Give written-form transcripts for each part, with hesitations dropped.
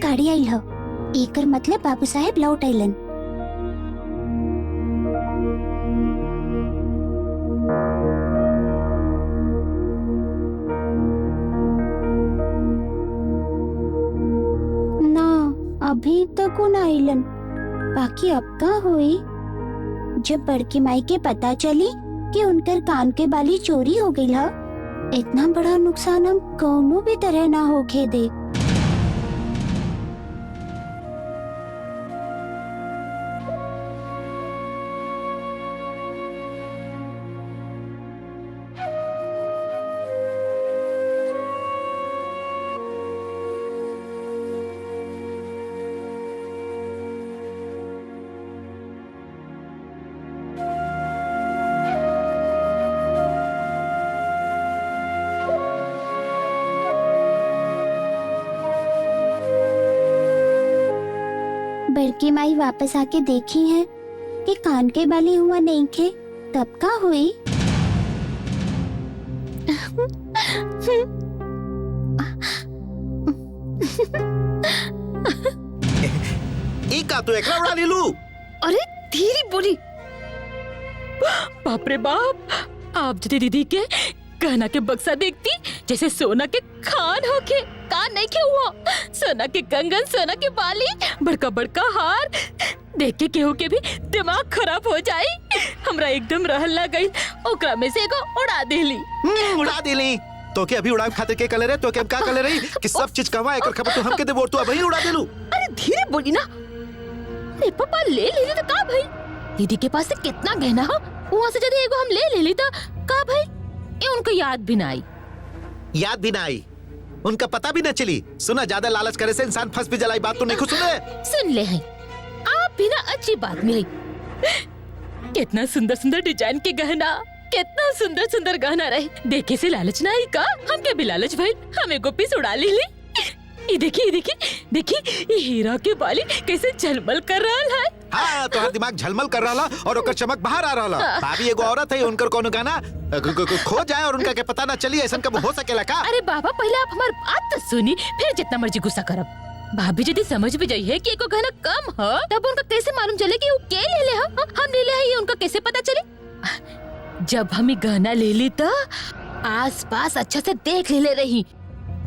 गाड़ी आइल ह। एकर मतलब बाबू साहेब लौट आइलन। ना अभी तक वो ना आइलन। बाकी अब का हुई? जब बड़की माई के पता चली कि उनकर कान के बाली चोरी हो गई ह, इतना बड़ा नुकसान हम कौनो भी तरह ना होके दे। बड़की माई वापस आके देखी है कि कान के बाली हुआ नहीं खे, तब का हुई? का तू एकरा उड़ा लीलू? अरे धीरे बोली। बाप रे बाप, आप यदि दीदी के गहना के बक्सा देखती जैसे सोना के खान होके, कान नहीं के हुआ, सोना के कंगन, सोना के बाली, बड़का बड़का हार देख के केहू के भी दिमाग खराब हो जाई। हमरा एकदम रहल ना गई, ओकरा में से एगो उड़ा देली। उड़ा देली? तो के अभी उड़ावे खातिर के कलर है? तो के हम का कलर रही कि सब चीज कहवा एकर खबर तू हमके देबो, तू अभी उड़ा देलू? अरे धीरे बोली ना। अरे पापा ले लेली तो का भाई? दीदी के पास से कितना गहना हो, वहाँ से यदि एगो हम ले लेली तो का भाई? ये उनको याद भी ना आई। याद भी ना आई? उनका पता भी न चली? सुना, ज्यादा लालच करे से इंसान फंस भी जलाई। बात तो नहीं खुद सुने? सुन ले हैं, आप भी ना अच्छी बात में है। कितना सुंदर सुंदर डिजाइन के गहना, कितना सुंदर सुंदर गहना रहे, देखे से लालच ना आई का? हम के भी लालच भाई, हमें को पीस उड़ा ली। ये देखी ये हीरा के बाली कैसे झलमल कर रहा है। हाँ, तो हर दिमाग झलमल कर रहा और ओकर चमक बाहर आ रहा। भाभी एगो औरत है, उनकर कोनो गाना खो जाए और उनका के पता ना चली, ऐसा कब हो सकेला का? अरे बाबा, पहले आप हमारी बात तो सुनी, फिर जितना मर्जी गुस्सा करब। भाभी यदि समझ भी जाइए कि एको गहना कम है, तब उनका कैसे मालूम चले कि वो के ले ले हम ले ले है, ये उनका कैसे पता चले? जब हम गहना ले ली तो आस पास अच्छा से देख ले रही,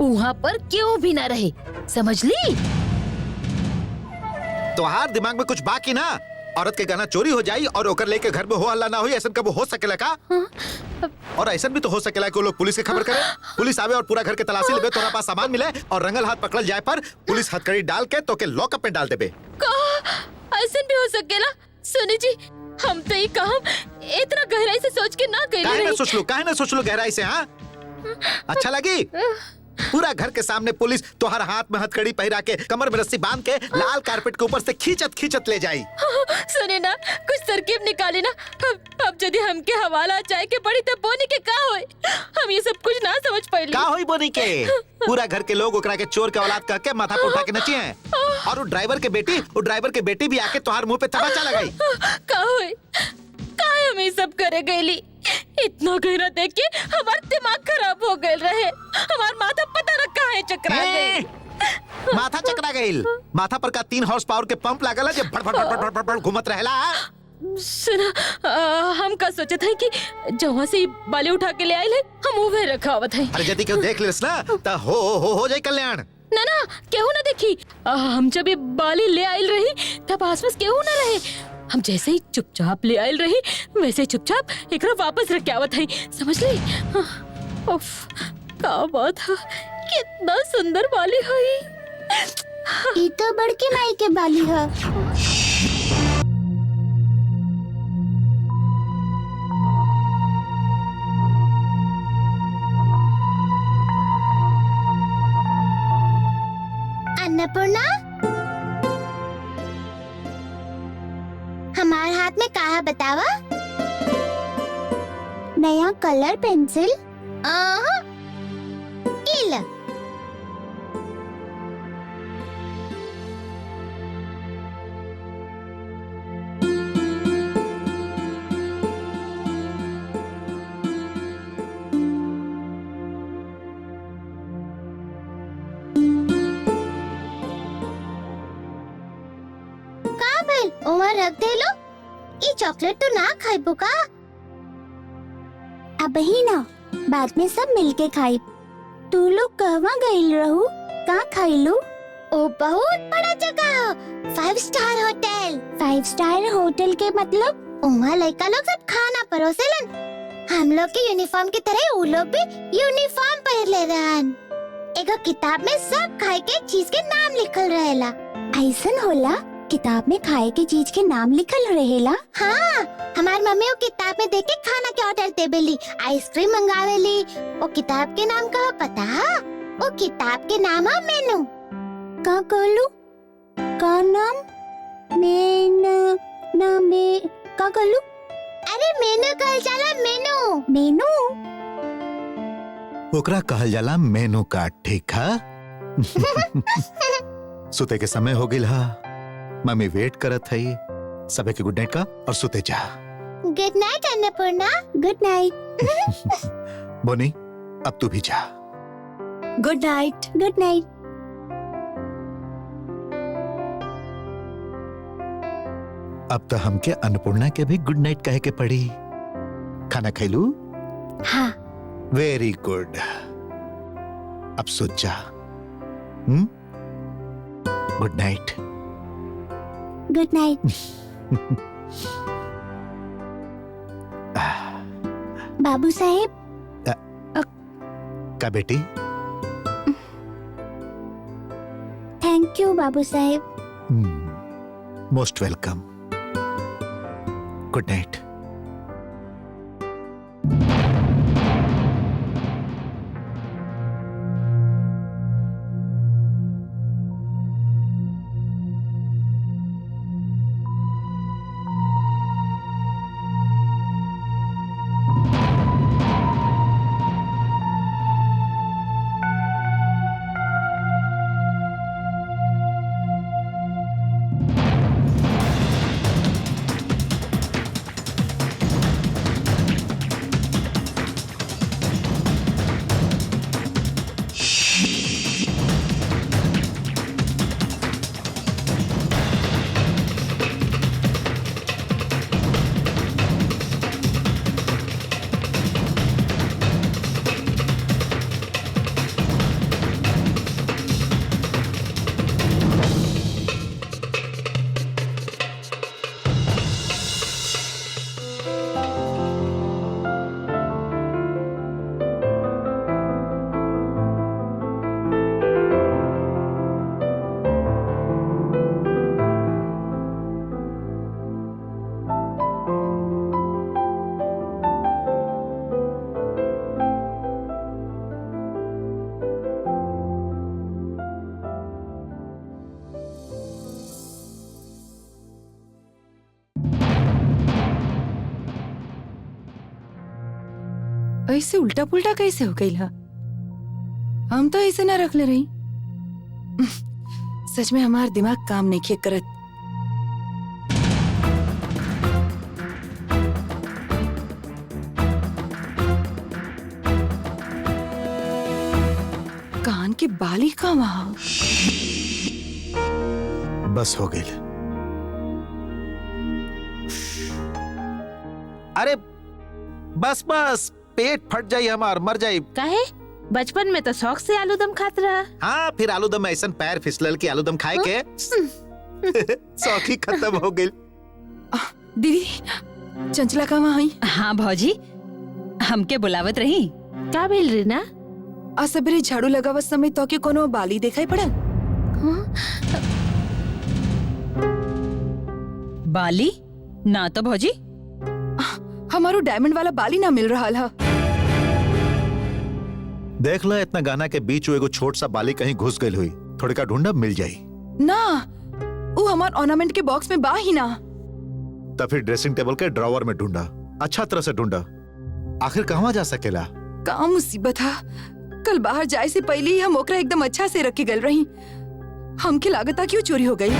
वहाँ पर क्यों भी ना रहे, समझ ली? तो हर दिमाग में कुछ बाकी ना? औरत के गहना चोरी हो जाई और ओकर लेके घर में हो हल्ला ना हो, ऐसा कब हो सकेला का? और ऐसा भी तो हो सकेला कि लोग पुलिस के खबर करे, पुलिस आवे और पूरा घर के तलाशी लेबे, तोरा पास सामान मिले और रंगल हाथ पकड़ल जाए पर पुलिस हथकड़ी डाल के तो के लॉकअप में डाल देबे। ऐसा भी हो सकेला? सुनी जी, हम तो ये काम इतना गहराई से सोच के ना कह रहे। काहे ना सोच लो गहराई से? हाँ, अच्छा लगी? पूरा घर के सामने पुलिस तो हर हाथ में हथकड़ी पहरा के, कमर में रस्सी बांध के, लाल कारपेट के ऊपर से खींचत ले जाई। सुने ना, कुछ तरकीब निकाले ना। अब यदि हमके हवाला जाए के बड़ी तब बोनी के का होए? हम ये सब कुछ ना समझ पाइली। का होई बोनी के? पूरा घर के लोग ओकरा के चोर के औलाद कह के माथा पे उठा के नची हैं। और वो ड्राइवर के बेटी भी आके तोहार मुंह पे तमाचा लगाई। का होए? काहे हम ये सब करे गईली? इतना गहरा देख के हमारा दिमाग खराब हो गए रहे, हमार माथा पता न काहे चकरा गई। माथा चकरा गईल? माथा पर का 3 हॉर्स पावर के पंप लागल है जो भड़ भड़ भड़ भड़ भड़ घूमत रहेला? सुना, हम का सोचत है कि जहाँ से बाली उठा के ले आए हम उहे रखावत है। अरे यदि क्यों देख लेस ना तो हो जाए कल्याण। ना केहू ना देखी। हम जब ये बाली ले आयल रही तब आसपास केहू ना रहे। हम जैसे ही चुपचाप ले आयल रही वैसे चुपचाप एकरा वापस रख के आवत है, समझ ली? उफ, का बात है, कितना सुंदर बाली है। ये तो बड़की माई के बाली है। अन्नपूर्णा, हमारे हाथ में कहा बतावा? नया कलर पेंसिल। इल गइल, ओमा रख दे लो। ये चॉकलेट तो ना खाइबो का? अब ही ना, बाद में सब मिलके खाई। तू लोग कहवा गइल रहू? का खाइलू? ओ बहुत बड़ा जगह, 5 स्टार होटल। 5 स्टार होटल के मतलब? उमा लड़का लोग सब खाना परोसेलन। हम लोग के यूनिफॉर्म की तरह वो लोग भी यूनिफॉर्म पहन ले रहन। एगो किताब में सब खाए के चीज के नाम लिखल रहेला। ऐसन होला? किताब में खाए के चीज के नाम लिखल रहेला? हाँ, हमार मम्मी वो किताब में देख के खाना के ऑर्डर देवेली, आइसक्रीम मंगावेली। वो किताब के नाम का पता? वो किताब के नाम है मेनू। का कहलू? का नाम? का कहलू? अरे मेनू कहल जाला, मेनू। मेनू? ओकरा कहल जाला मेनू कार्ड, ठीक है? सुते के समय हो गिल हा, मम्मी वेट करत है। सबे के गुड नाइट का और सुते जा। Good night Annapurna. Good night. बोनी, अब तू भी जा। Good night. Good night. अब तो हमके अन्नपूर्णा के भी गुड नाइट कहे के पड़ी। खाना खैलू? हाँ। Very good. अब सो जा। Good night. Good night. बाबू साहेब। का बेटी? थैंक यू बाबू साहेब। Most welcome. Good night. ऐसे उल्टा पुल्टा कैसे हो गई? हम तो ऐसे ना रख ले रही। सच में हमार दिमाग काम नहीं किया करत। कान के बाली का वहां। बस हो गई। अरे बस बस, पेट फट जाई हमार, मर जाई। काहे? बचपन में तो शौक से आलूदम खात रहा। हाँ, फिर आलूदम ऐसा पैर फिसलल के आलूदम खाए के शौक ही खत्म हो गई। दीदी, चंचला का वहां? हाँ भौजी, हमके बुलावत रही। का भेल रे ना? आ सबरे झाड़ू लगावत समय तो के कोनो बाली दिखाई पड़ल? बाली? ना तो भौजी। हमारो डायमंड वाला बाली ना मिल रहा है। देख लो, इतना गाना के बीच एगो छोट सा बाली कहीं घुस गई हुई। थोड़ी का ढूंढा, मिल जाई ना। वो हमार ऑर्नामेंट के बॉक्स में बा ही ना। तब फिर ड्रेसिंग टेबल के ड्रॉवर में ढूंढा, अच्छा तरह से ढूंढा। आखिर कहाँ जा सकेला? का मुसीबत है। कल बाहर जाए से पहले ही हम ओकरा एकदम अच्छा से रख के गल रही। हमके लागता क्यों चोरी हो गई।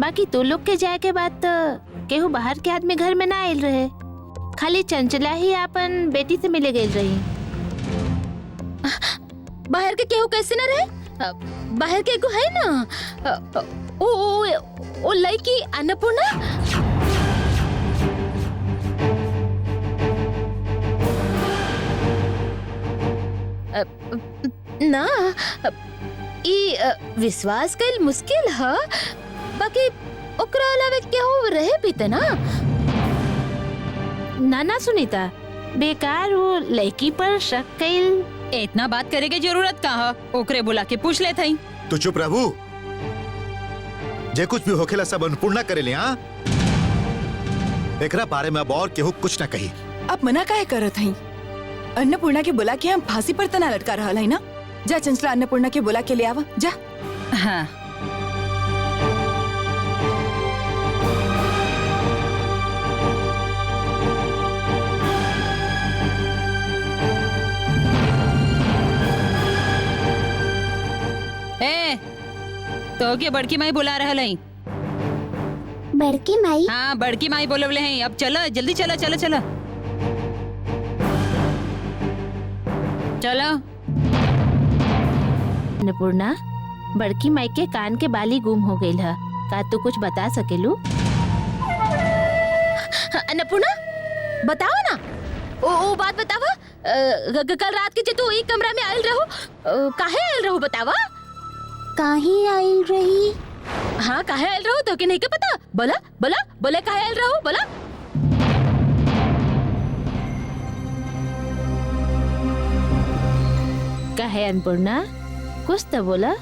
बाकी तो लोग के जाए के बाद तो केहू बाहर के आदमी घर में ना आयल रहे। खाली चंचला ही अपन बेटी से मिले गई रही। बाहर के केहू कैसे न रहे? बाहर के एगो है ना ओ लड़की अन्नपूर्णा। ना ई विश्वास कईल मुश्किल है, बाकी ओकरा अलावे केहू रहे भी त ना। ना सुनीता, बेकार वो लड़की पर शक कईल। इतना बात करे के जरूरत कहा, ओकरे बुला के पूछ ले थई। तू चुप रहू, जे कुछ भी होखेला सब अन्नपूर्णा करेले। हाँ, एकरा बारे में अब और केहू कुछ ना कही। आप मना काहे करत हई? अन्नपूर्णा के बुला के हम फांसी पर तना लटका रहल हई ना। जा चंचला, अन्नपूर्णा के बुला के ले आवा जा। हाँ, तो के बड़की माई बुला रहल हई। बड़की माई? हाँ, बड़की माई बोलवले हैं। अब चलो, जल्दी चलो चलो चलो चलो। अन्नपूर्णा, बड़की माई के कान के बाली गुम हो गई है, का तू कुछ बता सकेलू? अन्नपूर्णा बताओ ना, ओ बात बतावा। कल रात के जे तू ई कमरा में आयल रहो, काहे आयल रहो बतावा। काहे आइल रही? हाँ, काहे आयल रहो तो के नहीं के पता? बोला बोला बोले काहे आयल रहो बोला। काहे अन्नपूर्णा, कुछ तो बोला।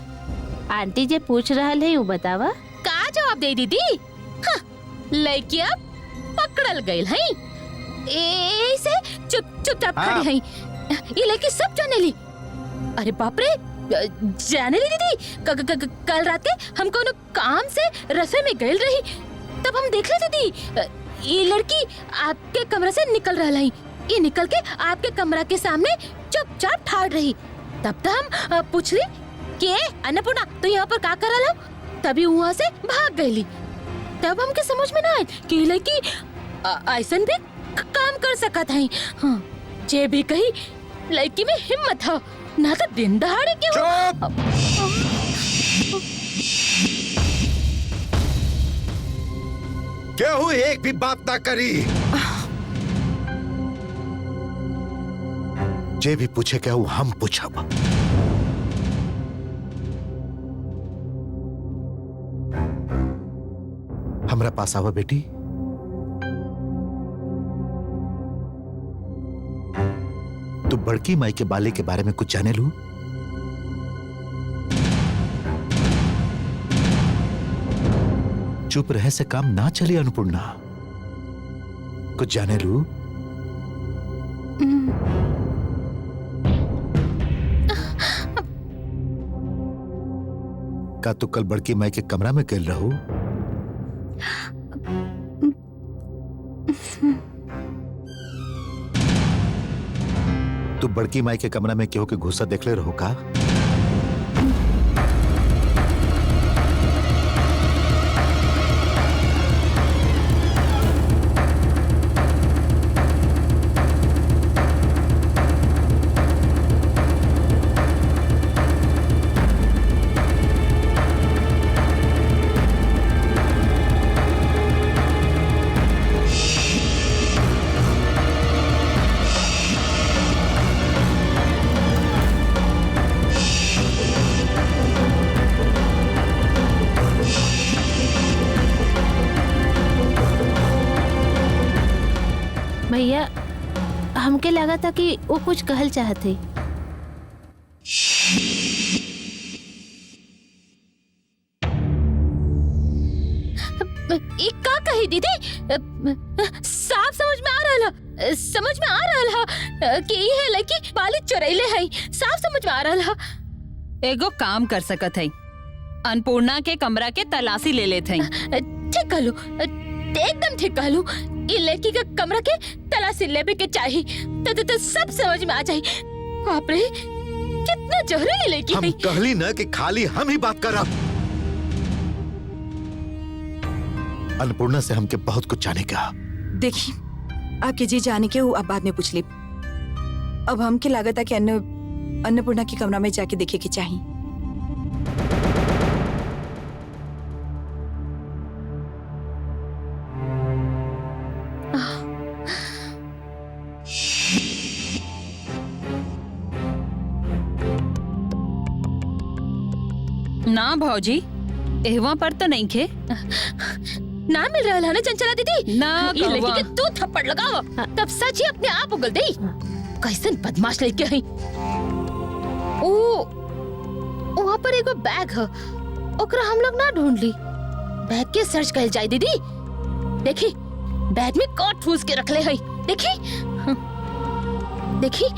आंटी जे पूछ रहल है वो बतावा। का जवाब दे दीदी? हाँ, लड़की अब पकड़ल गई है। ऐसे चुपचाप खड़ी है। ये लड़की सब जाने ली। अरे बाप रे, जाने ली दीदी। कल रात के हम कोनो काम से रसोई में गई रही, तब हम देख ले दीदी, ये लड़की आपके कमरा से निकल रहा है। ये निकल के आपके कमरा के सामने चुपचाप ठाड़ रही। तब तक हम पूछली के अन्नपूर्णा तो यहाँ पर का कर रहा? तभी वहाँ से भाग गई। तब हमके समझ में ना आए कि लड़की ऐसा भी काम कर सकत है। हाँ, जे भी कही लड़की में हिम्मत है ना, तो दिन दहाड़े क्यों। केहू एक भी बात ना करी। जे भी पूछे केहू हम पूछब। हमरा पास आवा बेटी। तू बड़की माई के बाले के बारे में कुछ जाने लू? चुप रहे से काम ना चले अन्नपूर्णा, कुछ जाने लू? का तू कल बड़की माई के कमरा में गल रहू? तू बड़की माई के कमरा में केहू के घुसा देखले रहो का? भैया, हमके लगा था कि वो कुछ कहल चाहते। ये का कही दीदी? साफ समझ में आ रहा कि ये लड़की बाली चुरैले है। साफ समझ में आ रहा। एगो काम कर सकत है, अन्नपूर्णा के कमरा के तलाशी ले लेते हैं। ठीक कहलू, एकदम ठीक कहलू। ये लड़की का कमरा के तलाशी लेबे के चाहिए, तो सब समझ में आ जाए। बाप रे, कितना जहरीली लड़की है। हम कहली ना कि खाली हम ही बात करब। अन्नपूर्णा से हमके बहुत कुछ जाने का। देखी, आपके जी जाने के वो आप बाद में पूछ ली। अब हमके लागत है कि अन्नपूर्णा के कमरा में जाके देखे के चाहिए। ना भौजी, एहवा पर तो नहीं खे। ना मिल रहा है ना चंचला दीदी। ना ये लड़की कहवा। के तू थप्पड़ लगाओ तब सच ही अपने आप उगल दे। कैसन बदमाश लड़के हैं। ओ वहाँ पर एगो बैग है, ओकरा हम लोग ना ढूंढ ली। बैग के सर्च कर जाए दीदी। देखी बैग में कौन ठूस के रख ले है। देखी देखी